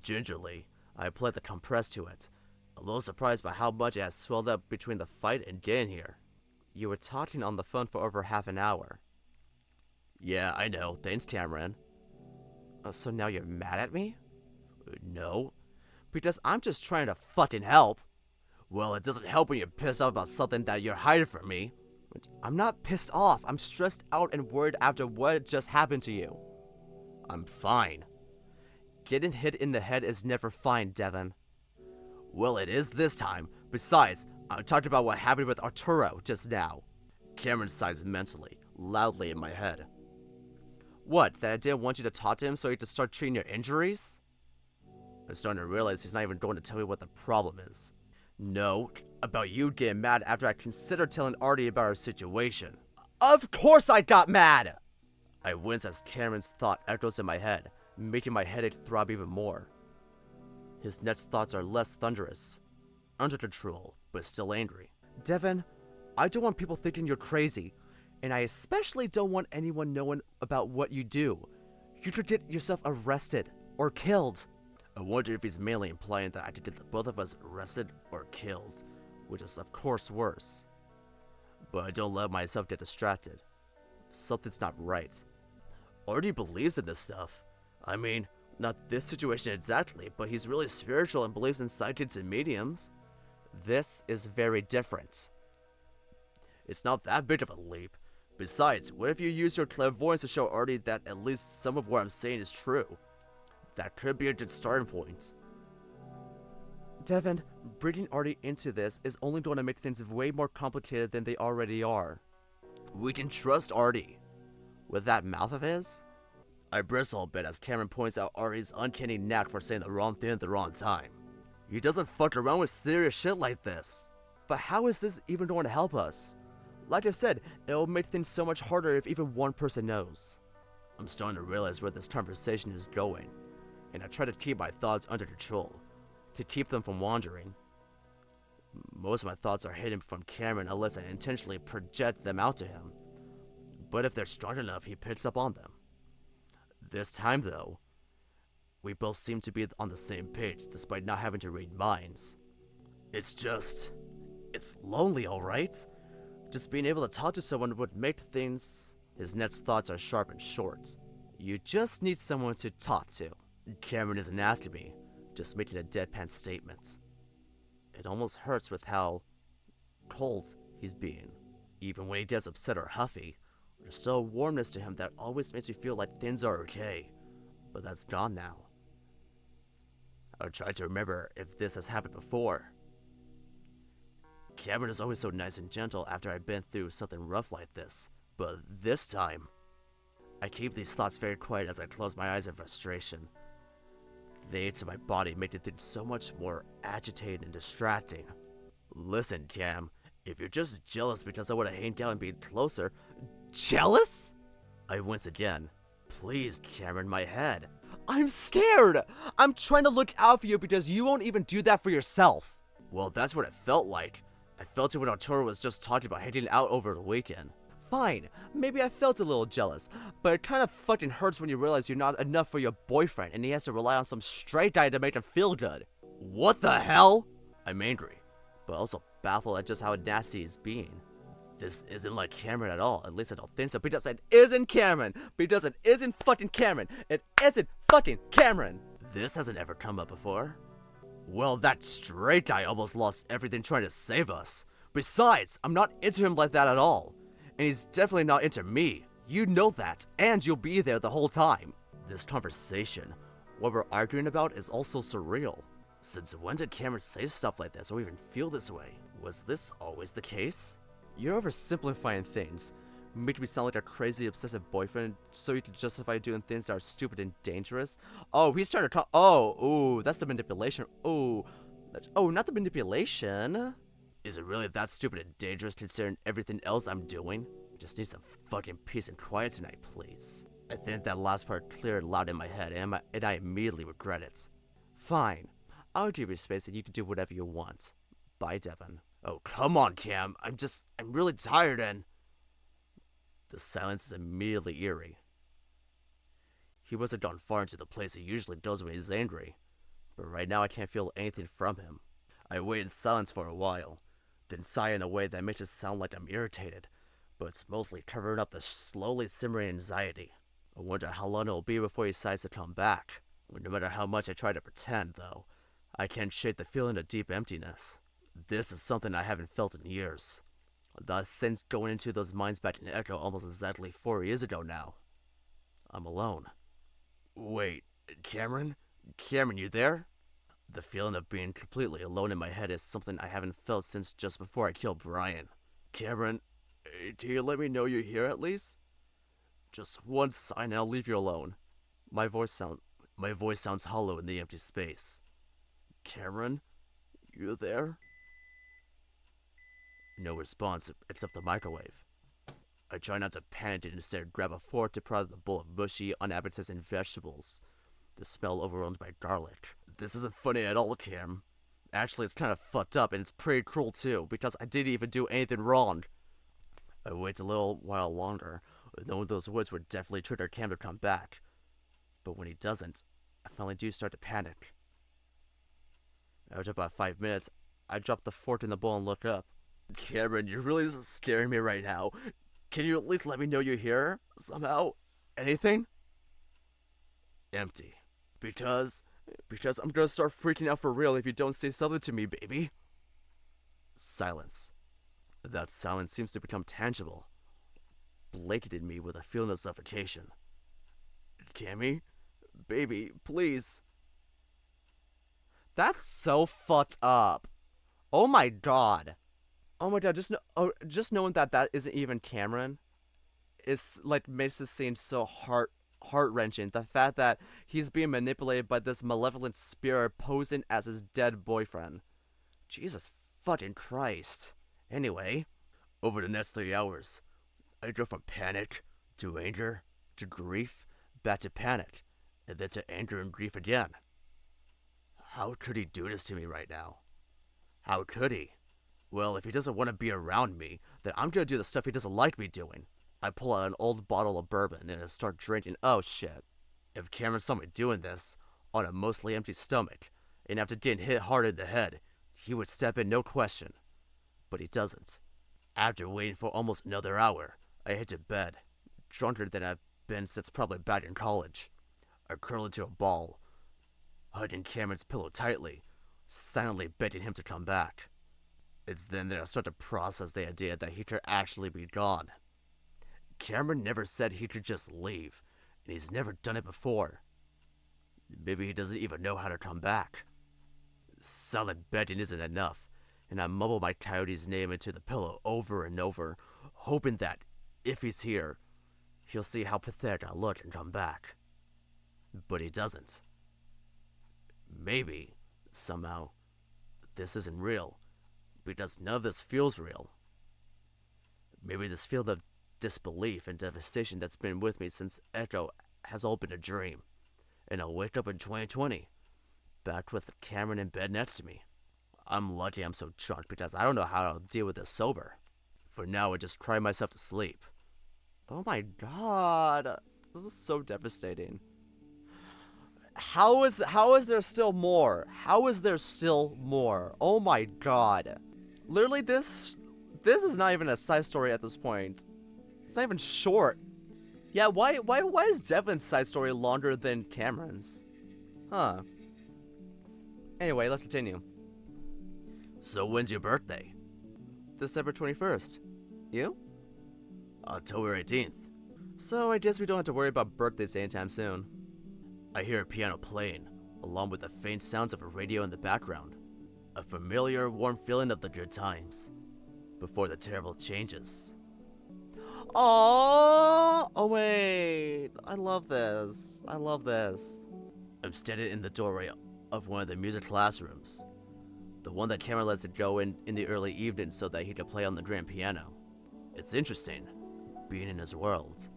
A: Gingerly, I applied the compress to it, a little surprised by how much it has swelled up between the fight and getting here. You were talking on the phone for over half an hour. Yeah, I know. Thanks, Cameron. So now you're mad at me? No, because I'm just trying to fucking help. Well, it doesn't help when you're pissed off about something that you're hiding from me. I'm not pissed off. I'm stressed out and worried after what just happened to you. I'm fine. Getting hit in the head is never fine, Devin. Well, it is this time. Besides, I talked about what happened with Arturo just now. Cameron sighs mentally, loudly in my head. What, that I didn't want you to talk to him so he could start treating your injuries? I'm starting to realize he's not even going to tell me what the problem is. No, about you getting mad after I considered telling Artie about our situation. Of course I got mad! I wince as Cameron's thought echoes in my head, making my headache throb even more. His next thoughts are less thunderous, under control, but still angry. Devin, I don't want people thinking you're crazy, and I especially don't want anyone knowing about what you do. You could get yourself arrested, or killed. I wonder if he's mainly implying that I could get the both of us arrested or killed, which is of course worse. But I don't let myself get distracted. Something's not right. Artie believes in this stuff. I mean, not this situation exactly, but he's really spiritual and believes in psychics and mediums. This is very different. It's not that big of a leap. Besides, what if you use your clairvoyance to show Artie that at least some of what I'm saying is true? That could be a good starting point. Devin, bringing Artie into this is only going to make things way more complicated than they already are. We can trust Artie. With that mouth of his? I bristle a bit as Cameron points out Ari's uncanny knack for saying the wrong thing at the wrong time. He doesn't fuck around with serious shit like this. But how is this even going to help us? Like I said, it'll make things so much harder if even one person knows. I'm starting to realize where this conversation is going, and I try to keep my thoughts under control, to keep them from wandering. Most of my thoughts are hidden from Cameron unless I intentionally project them out to him. But if they're strong enough, he picks up on them. This time, though, we both seem to be on the same page despite not having to read minds. It's lonely, alright? Just being able to talk to someone would make things. His next thoughts are sharp and short. You just need someone to talk to. Cameron isn't asking me, just making a deadpan statement. It almost hurts with how cold he's being. Even when he gets upset or huffy, there's still a warmness to him that always makes me feel like things are okay. But that's gone now. I'll try to remember if this has happened before. Cameron is always so nice and gentle after I've been through something rough like this. But this time, I keep these thoughts very quiet as I close my eyes in frustration. The aches in my body make things so much more agitated and distracting. Listen, Cam, if you're just jealous because I want to hang out and be closer... Jealous? I wince again. Please, Cameron, my head. I'm scared! I'm trying to look out for you because you won't even do that for yourself. Well, that's what it felt like. I felt it when Arturo was just talking about hanging out over the weekend. Fine, maybe I felt a little jealous, but it kind of fucking hurts when you realize you're not enough for your boyfriend and he has to rely on some straight guy to make him feel good. What the hell? I'm angry, but also baffled at just how nasty he's being. This isn't like Cameron at all, at least I don't think so, because it isn't Cameron! Because it isn't fucking Cameron! It isn't fucking Cameron! This hasn't ever come up before. Well, that straight guy almost lost everything trying to save us. Besides, I'm not into him like that at all. And he's definitely not into me. You know that, and you'll be there the whole time. This conversation, what we're arguing about, is also surreal. Since when did Cameron say stuff like this or even feel this way? Was this always the case? You're oversimplifying things. Making me sound like a crazy, obsessive boyfriend so you can justify doing things that are stupid and dangerous. Oh, he's trying to ooh, that's the manipulation. Ooh, not the manipulation. Is it really that stupid and dangerous considering everything else I'm doing? Just need some fucking peace and quiet tonight, please. I think that last part cleared loud in my head, and I immediately regret it. Fine. I'll give you space and you can do whatever you want. Bye, Devin. Oh, come on, Cam. I'm really tired and... The silence is immediately eerie. He must have gone far into the place he usually goes when he's angry. But right now I can't feel anything from him. I wait in silence for a while, then sigh in a way that makes it sound like I'm irritated, but it's mostly covering up the slowly simmering anxiety. I wonder how long it'll be before he decides to come back. No matter how much I try to pretend, though, I can't shake the feeling of deep emptiness. This is something I haven't felt in years. Thus, since going into those mines back in Echo almost exactly 4 years ago now. I'm alone. Wait, Cameron? Cameron, you there? The feeling of being completely alone in my head is something I haven't felt since just before I killed Brian. Cameron, can you let me know you're here at least? Just one sign and I'll leave you alone. My voice sounds hollow in the empty space. Cameron, you there? No response except the microwave. I try not to panic and instead grab a fork to prod the bowl of mushy, unappetizing vegetables. The smell overruns my garlic. This isn't funny at all, Cam. Actually, it's kind of fucked up and it's pretty cruel too, because I didn't even do anything wrong. I wait a little while longer, knowing those words would definitely trigger Cam to come back. But when he doesn't, I finally do start to panic. After about 5 minutes, I drop the fork in the bowl and look up. Cameron, you're really scaring me right now. Can you at least let me know you're here? Somehow? Anything? Empty. Because I'm gonna start freaking out for real if you don't say something to me, baby. Silence. That silence seems to become tangible, blanketed me with a feeling of suffocation. Cammy? Baby, please. That's so fucked up. Oh my god. Oh my god, just knowing that isn't even Cameron is like makes this scene so heart-wrenching. The fact that he's being manipulated by this malevolent spirit posing as his dead boyfriend. Jesus fucking Christ. Anyway, over the next 3 hours, I drove from panic to anger to grief, back to panic, and then to anger and grief again. How could he do this to me right now? How could he? Well, if he doesn't want to be around me, then I'm gonna do the stuff he doesn't like me doing. I pull out an old bottle of bourbon and I start drinking. Oh shit. If Cameron saw me doing this, on a mostly empty stomach, and after getting hit hard in the head, he would step in no question. But he doesn't. After waiting for almost another hour, I head to bed, drunker than I've been since probably back in college. I curl into a ball, hugging Cameron's pillow tightly, silently begging him to come back. It's then that I start to process the idea that he could actually be gone. Cameron never said he could just leave, and he's never done it before. Maybe he doesn't even know how to come back. Silent begging isn't enough, and I mumble my coyote's name into the pillow over and over, hoping that, if he's here, he'll see how pathetic I look and come back. But he doesn't. Maybe, somehow, this isn't real, because none of this feels real. Maybe this feeling of disbelief and devastation that's been with me since Echo has all been a dream, and I'll wake up in 2020, back with Cameron in bed next to me. I'm lucky I'm so drunk because I don't know how I'll deal with this sober. For now, I just cry myself to sleep. Oh my god, this is so devastating. How is there still more? How is there still more? Oh my god. Literally, this is not even a side story at this point. It's not even short. Yeah, why is Devlin's side story longer than Cameron's? Huh. Anyway, let's continue. So when's your birthday? December 21st. You? October 18th. So I guess we don't have to worry about birthdays anytime soon. I hear a piano playing, along with the faint sounds of a radio in the background. A familiar, warm feeling of the good times, before the terrible changes. Aww! Oh wait, I love this. I love this. I'm standing in the doorway of one of the music classrooms. The one that Cameron lets it go in the early evening so that he can play on the grand piano. It's interesting, being in his world.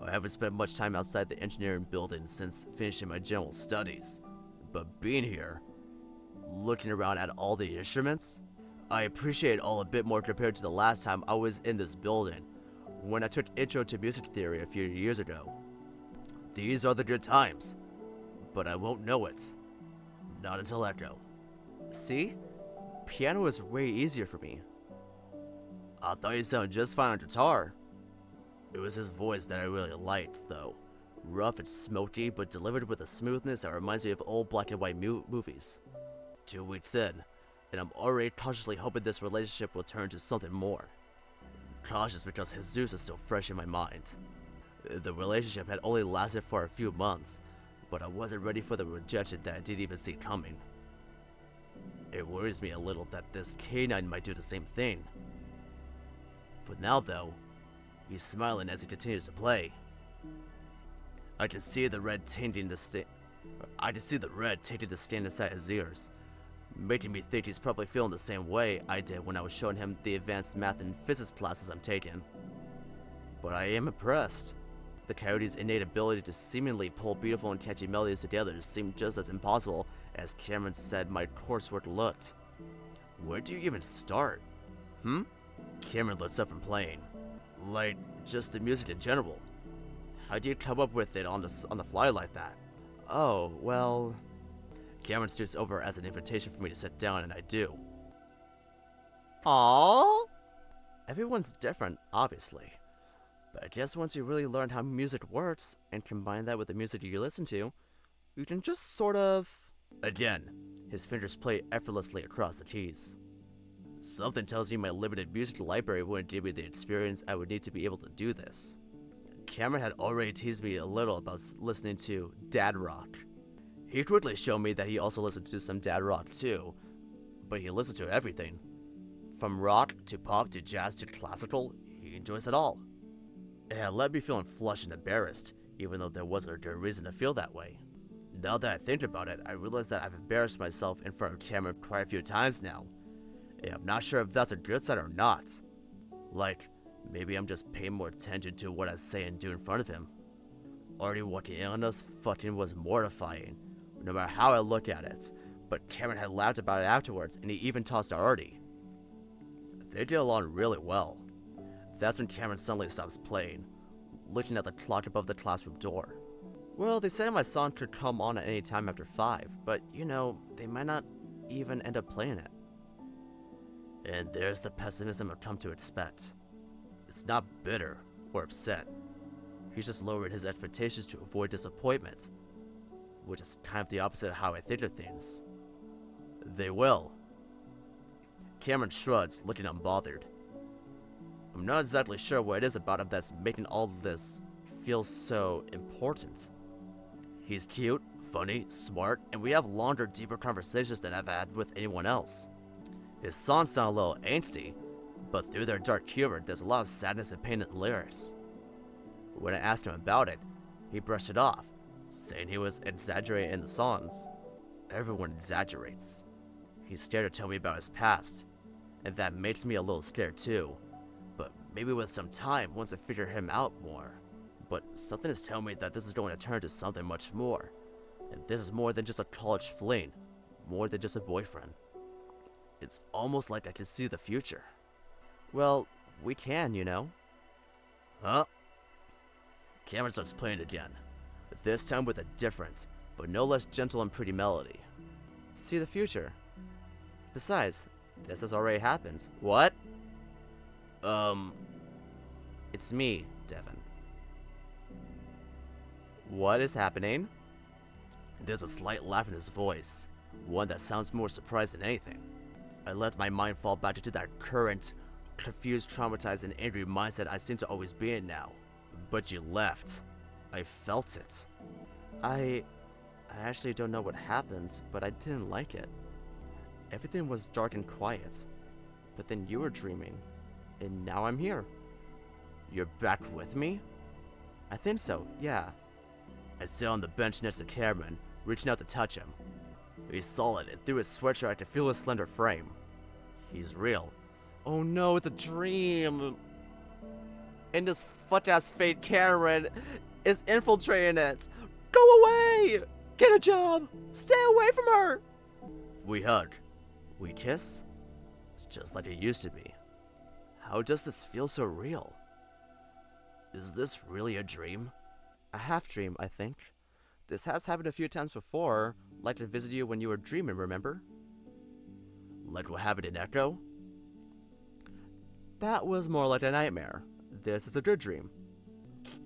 A: I haven't spent much time outside the engineering building since finishing my general studies, but being here, looking around at all the instruments, I appreciate it all a bit more compared to the last time I was in this building, when I took Intro to Music Theory a few years ago. These are the good times, but I won't know it. Not until Echo. See? Piano is way easier for me. I thought you sounded just fine on guitar. It was his voice that I really liked, though. Rough and smoky, but delivered with a smoothness that reminds me of old black and white movies. 2 weeks in, and I'm already cautiously hoping this relationship will turn to something more. Cautious because Jesus is still fresh in my mind. The relationship had only lasted for a few months, but I wasn't ready for the rejection that I didn't even see coming. It worries me a little that this canine might do the same thing. For now, though, he's smiling as he continues to play. I can see the red tainting the stand inside his ears, making me think he's probably feeling the same way I did when I was showing him the advanced math and physics classes I'm taking. But I am impressed. The coyote's innate ability to seemingly pull beautiful and catchy melodies together seemed just as impossible as Cameron said my coursework looked. Where do you even start? Cameron looks up from playing. Like, just the music in general. How do you come up with it on the fly like that? Oh, well... Cameron stoops over as an invitation for me to sit down, and I do. Aww? Everyone's different, obviously. But I guess once you really learn how music works, and combine that with the music you listen to, you can just sort of... Again, his fingers play effortlessly across the keys. Something tells me my limited music library wouldn't give me the experience I would need to be able to do this. Cameron had already teased me a little about listening to dad rock. He quickly showed me that he also listened to some dad rock too, but he listens to everything. From rock to pop to jazz to classical, he enjoys it all. It had left me feeling flushed and embarrassed. even though there wasn't a good reason to feel that way. Now that I think about it, I realize that I've embarrassed myself in front of Cameron quite a few times now. And I'm not sure if that's a good sign or not. Like, maybe I'm just paying more attention to what I say and do in front of him. Already walking in on us fucking was mortifying, no matter how I look at it. But Cameron had laughed about it afterwards, and he even tossed to Artie. They did along really well. That's when Cameron suddenly stops playing, looking at the clock above the classroom door. Well, they said my song could come on at any time after 5, but you know, they might not even end up playing it. And there's the pessimism I've come to expect. It's not bitter or upset. He's just lowered his expectations to avoid disappointment, which is kind of the opposite of how I think of things. They will. Cameron shrugs, looking unbothered. I'm not exactly sure what it is about him that's making all of this feel so important. He's cute, funny, smart, and we have longer, deeper conversations than I've had with anyone else. His songs sound a little angsty, but through their dark humor, there's a lot of sadness and pain in the lyrics. When I asked him about it, he brushed it off, saying he was exaggerating in the songs. Everyone exaggerates. He's scared to tell me about his past, and that makes me a little scared too. But maybe with some time, once I figure him out more. But something is telling me that this is going to turn to something much more. And this is more than just a college fling, more than just a boyfriend. It's almost like I can see the future. Well, we can, you know. Huh? Cameron starts playing again, this time with a different, but no less gentle and pretty melody. See the future. Besides, this has already happened. What? It's me, Devin. What is happening? There's a slight laugh in his voice, one that sounds more surprised than anything. I let my mind fall back into that current, confused, traumatized, and angry mindset I seem to always be in now. But you left. I felt it. I actually don't know what happened, but I didn't like it. Everything was dark and quiet. But then you were dreaming, and now I'm here. You're back with me? I think so, yeah. I sit on the bench next to Cameron, reaching out to touch him. He's solid, and through his sweatshirt I can feel his slender frame. He's real. Oh no, it's a dream! And this fuck-ass fake Cameron is infiltrating it! Go away! Get a job! Stay away from her! We hug. We kiss? It's just like it used to be. How does this feel so real? Is this really a dream? A half-dream, I think. This has happened a few times before, like to visit you when you were dreaming, remember? Like what happened in Echo? That was more like a nightmare. This is a good dream.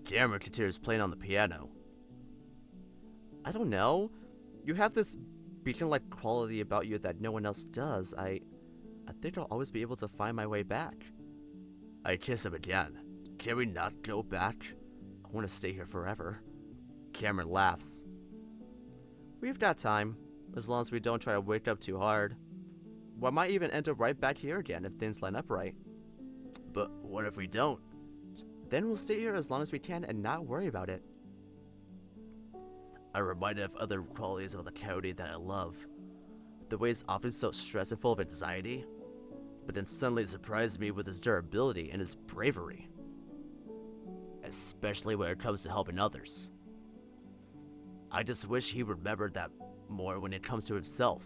A: Cameron continues playing on the piano. I don't know. You have this beacon-like quality about you that no one else does. I think I'll always be able to find my way back. I kiss him again. Can we not go back? I want to stay here forever. Cameron laughs. We've got time, as long as we don't try to wake up too hard. We might even end up right back here again if things line up right. But what if we don't? Then we'll stay here as long as we can and not worry about it. I'm reminded of other qualities of the coyote that I love. The way he's often so stressed and full of anxiety, but then suddenly surprises me with his durability and his bravery. Especially when it comes to helping others. I just wish he remembered that more when it comes to himself.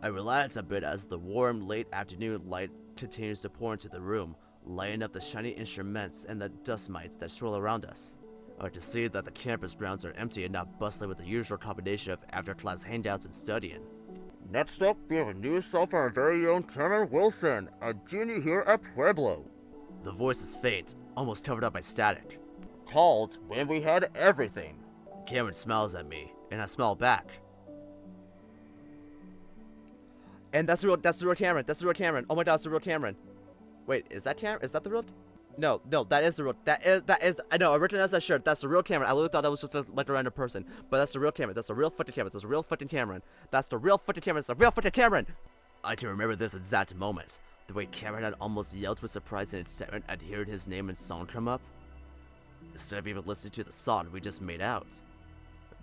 A: I relax a bit as the warm, late afternoon light continues to pour into the room, lighting up the shiny instruments and the dust mites that swirl around us. I can see that the campus grounds are empty and not bustling with the usual combination of after-class hangouts and studying. Next up, we have a new song from our very own Cameron Wilson, a junior here at Pueblo. The voice is faint, almost covered up by static. Called When We Had Everything. Cameron smiles at me, and I smile back. And that's the real Cameron. That's the real Cameron. Oh my god, it's the real Cameron. Wait, is that Cameron? Is that the real? No, that is the real. That is. I know. I recognize that shirt. That's the real Cameron. I literally thought that was just like a random person, but that's the real Cameron. That's the real fucking Cameron. That's the real fucking Cameron. That's the real fucking Cameron. That's the real fucking Cameron. I can remember this exact moment. The way Cameron had almost yelled with surprise and excitement at hearing his name and song come up. instead of even listening to the song, we just made out.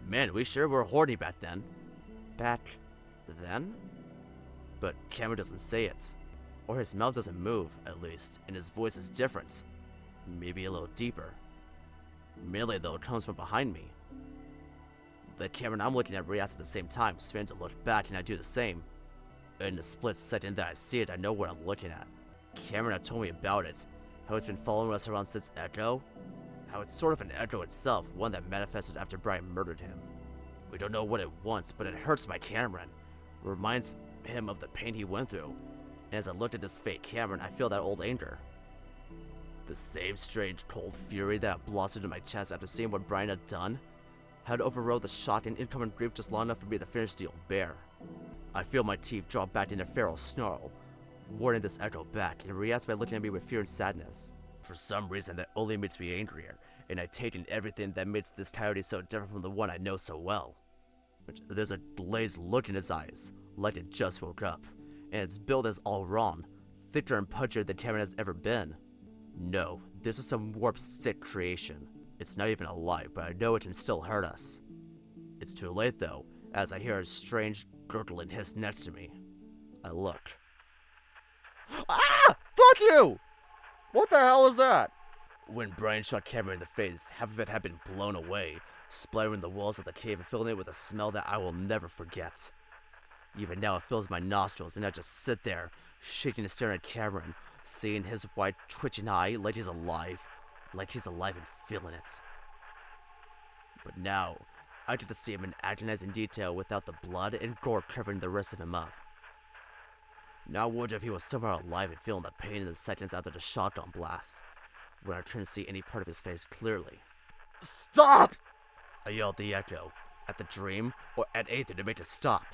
A: Man, we sure were horny back then. Back then? But Cameron doesn't say it. Or his mouth doesn't move, at least, and his voice is different. Maybe a little deeper. Mainly, though, it comes from behind me. The camera I'm looking at reacts at the same time, spinning to look back, and I do the same. In the split second that I see it, I know what I'm looking at. Cameron had told me about it, how it's been following us around since Echo, how it's sort of an echo itself, one that manifested after Brian murdered him. We don't know what it wants, but it hurts my Cameron. It reminds him of the pain he went through, and as I looked at this fake Cameron, I feel that old anger. The same strange cold fury that blossomed in my chest after seeing what Brian had done, had overrode the shock and incoming grief just long enough for me to finish the old bear. I feel my teeth draw back in a feral snarl, warning this echo back, and it reacts by looking at me with fear and sadness. For some reason, that only makes me angrier, and I take in everything that makes this coyote so different from the one I know so well. There's a glazed look in his eyes, like it just woke up, and its build is all wrong, thicker and punchier than Cameron has ever been. No, this is some warped, sick creation. It's not even alive, but I know it can still hurt us. It's too late though, as I hear a strange gurgling hiss next to me. I look. Ah! Fuck you! What the hell is that? When Brian shot Cameron in the face, half of it had been blown away, splattering the walls of the cave and filling it with a smell that I will never forget. Even now it fills my nostrils, and I just sit there, shaking and staring at Cameron, seeing his wide twitching eye like he's alive and feeling it. But now, I get to see him in agonizing detail without the blood and gore covering the rest of him up. Now I wonder if he was somehow alive and feeling the pain in the seconds after the shotgun blast, when I couldn't see any part of his face clearly. Stop! I yelled at the echo, at the dream, or at anything to make it stop.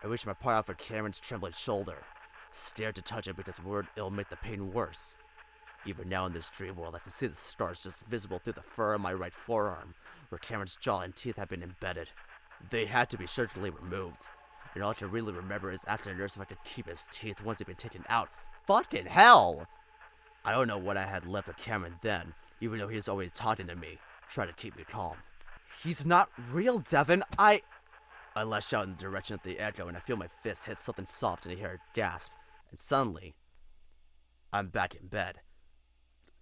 A: I reached my paw out for Cameron's trembling shoulder, scared to touch it because word it'll make the pain worse. Even now in this dream world, I can see the stars just visible through the fur on my right forearm, where Cameron's jaw and teeth had been embedded. They had to be surgically removed, and all I can really remember is asking a nurse if I could keep his teeth once they'd been taken out. Fucking hell! I don't know what I had left of Cameron then, even though he was always talking to me, trying to keep me calm. He's not real, Devin. I lash out in the direction of the echo, and I feel my fist hit something soft, and I hear a gasp. And suddenly, I'm back in bed,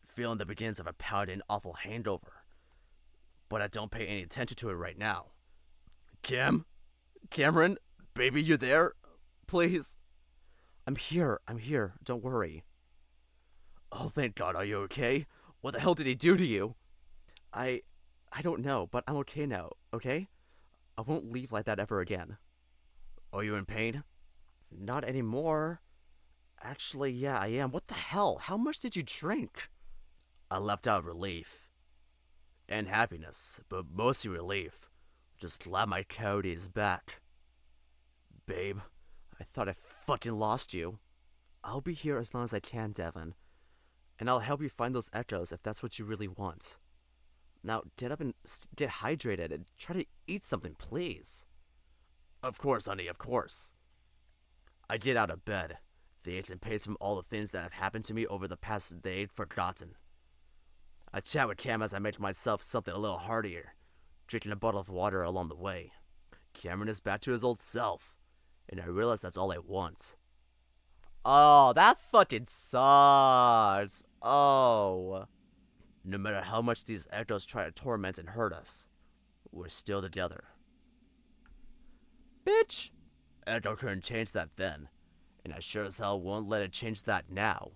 A: feeling the beginnings of a pounding, awful hangover. But I don't pay any attention to it right now. Cameron, baby, you there? Please. I'm here, don't worry. Oh, thank God, are you okay? What the hell did he do to you? I don't know, but I'm okay now, okay? I won't leave like that ever again. Are you in pain? Not anymore. Actually, yeah, I am. What the hell? How much did you drink? I left out relief. And happiness, but mostly relief. Just glad my coyote is back. Babe, I thought I fucking lost you. I'll be here as long as I can, Devin. And I'll help you find those echoes if that's what you really want. Now, get up and get hydrated and try to eat something, please. Of course, honey, of course. I get out of bed, the aches and pains from all the things that have happened to me over the past day forgotten. I chat with Cam as I make myself something a little heartier, drinking a bottle of water along the way. Cameron is back to his old self, and I realize that's all I want. Oh, that fucking sucks. Oh. No matter how much these echoes try to torment and hurt us, we're still together. Bitch! Echo couldn't change that then, and I sure as hell won't let it change that now.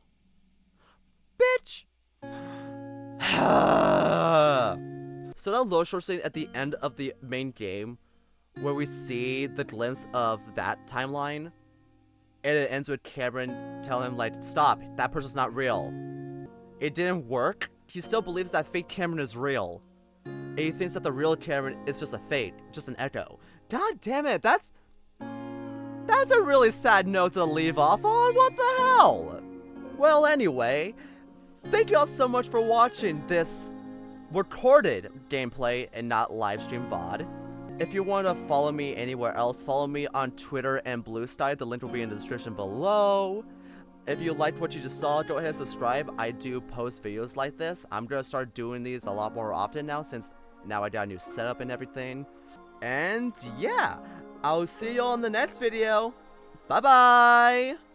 A: Bitch! So that low short scene at the end of the main game, where we see the glimpse of that timeline, and it ends with Cameron telling him, like, stop, that person's not real. It didn't work. He still believes that fake Cameron is real. And he thinks that the real Cameron is just a fake, just an echo. God damn it, that's a really sad note to leave off on. What the hell? Well, anyway, thank you all so much for watching this recorded gameplay and not live stream VOD. If you want to follow me anywhere else, follow me on Twitter and Bluesky. The link will be in the description below. If you liked what you just saw, go ahead and subscribe. I do post videos like this. I'm gonna start doing these a lot more often now, since now I got a new setup and everything. And yeah, I'll see you all in the next video. Bye bye!